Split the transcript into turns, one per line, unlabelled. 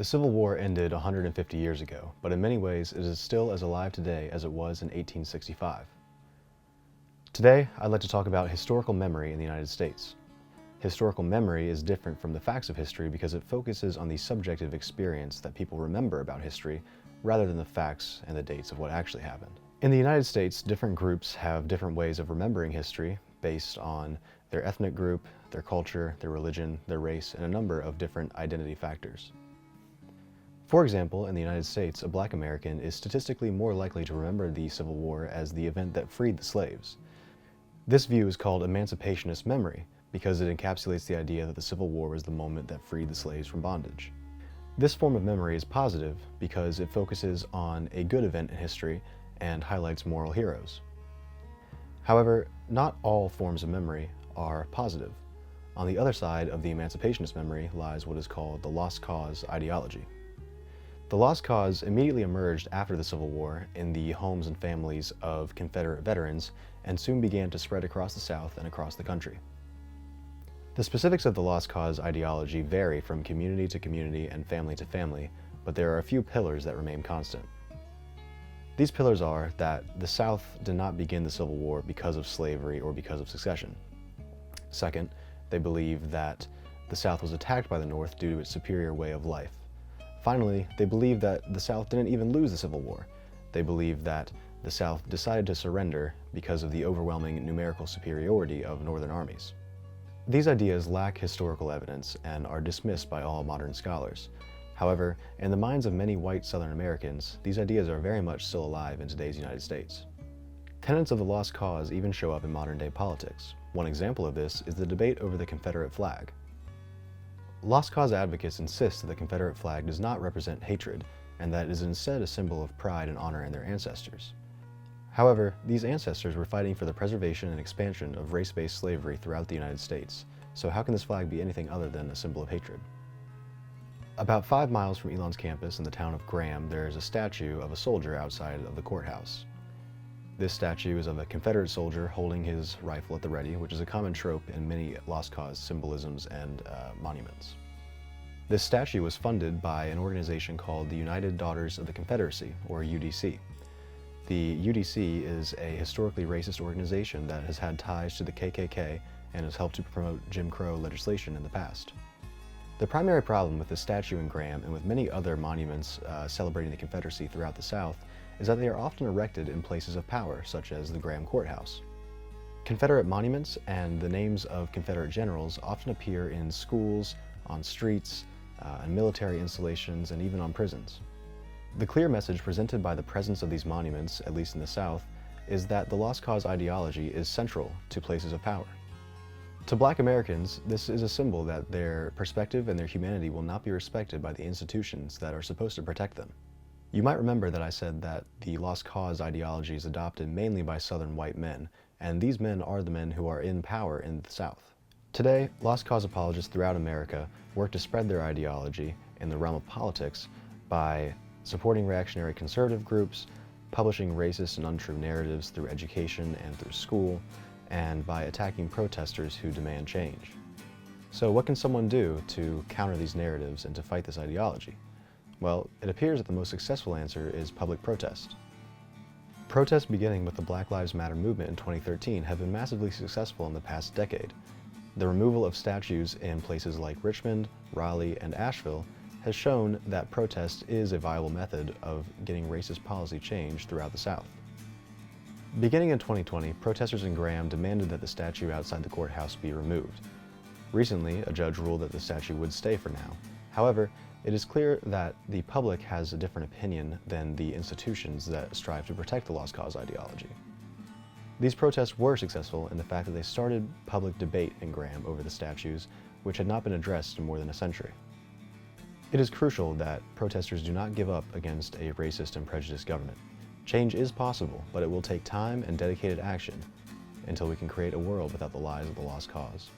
The Civil War ended 150 years ago, but in many ways it is still as alive today as it was in 1865. Today, I'd like to talk about historical memory in the United States. Historical memory is different from the facts of history because it focuses on the subjective experience that people remember about history rather than the facts and the dates of what actually happened. In the United States, different groups have different ways of remembering history based on their ethnic group, their culture, their religion, their race, and a number of different identity factors. For example, in the United States, a Black American is statistically more likely to remember the Civil War as the event that freed the slaves. This view is called emancipationist memory because it encapsulates the idea that the Civil War was the moment that freed the slaves from bondage. This form of memory is positive because it focuses on a good event in history and highlights moral heroes. However, not all forms of memory are positive. On the other side of the emancipationist memory lies what is called the lost cause ideology. The lost cause immediately emerged after the Civil War in the homes and families of Confederate veterans and soon began to spread across the South and across the country. The specifics of the lost cause ideology vary from community to community and family to family, but there are a few pillars that remain constant. These pillars are that the South did not begin the Civil War because of slavery or because of secession. Second, they believe that the South was attacked by the North due to its superior way of life. Finally, they believe that the South didn't even lose the Civil War. They believe that the South decided to surrender because of the overwhelming numerical superiority of Northern armies. These ideas lack historical evidence and are dismissed by all modern scholars. However, in the minds of many white Southern Americans, these ideas are very much still alive in today's United States. Tenets of the lost cause even show up in modern-day politics. One example of this is the debate over the Confederate flag. Lost cause advocates insist that the Confederate flag does not represent hatred, and that it is instead a symbol of pride and honor in their ancestors. However, these ancestors were fighting for the preservation and expansion of race-based slavery throughout the United States, so how can this flag be anything other than a symbol of hatred? About 5 miles from Elon's campus in the town of Graham, there is a statue of a soldier outside of the courthouse. This statue is of a Confederate soldier holding his rifle at the ready, which is a common trope in many lost cause symbolisms and monuments. This statue was funded by an organization called the United Daughters of the Confederacy, or UDC. The UDC is a historically racist organization that has had ties to the KKK and has helped to promote Jim Crow legislation in the past. The primary problem with this statue in Graham and with many other monuments celebrating the Confederacy throughout the South is that they are often erected in places of power, such as the Graham Courthouse. Confederate monuments and the names of Confederate generals often appear in schools, on streets, and military installations, and even on prisons. The clear message presented by the presence of these monuments, at least in the South, is that the lost cause ideology is central to places of power. To Black Americans, this is a symbol that their perspective and their humanity will not be respected by the institutions that are supposed to protect them. You might remember that I said that the lost cause ideology is adopted mainly by Southern white men, and these men are the men who are in power in the South. Today, lost cause apologists throughout America work to spread their ideology in the realm of politics by supporting reactionary conservative groups, publishing racist and untrue narratives through education and through school, and by attacking protesters who demand change. So what can someone do to counter these narratives and to fight this ideology? Well, it appears that the most successful answer is public protest. Protests beginning with the Black Lives Matter movement in 2013 have been massively successful in the past decade. The removal of statues in places like Richmond, Raleigh, and Asheville has shown that protest is a viable method of getting racist policy changed throughout the South. Beginning in 2020, protesters in Graham demanded that the statue outside the courthouse be removed. Recently, a judge ruled that the statue would stay for now. However, it is clear that the public has a different opinion than the institutions that strive to protect the lost cause ideology. These protests were successful in the fact that they started public debate in Graham over the statues, which had not been addressed in more than a century. It is crucial that protesters do not give up against a racist and prejudiced government. Change is possible, but it will take time and dedicated action until we can create a world without the lies of the lost cause.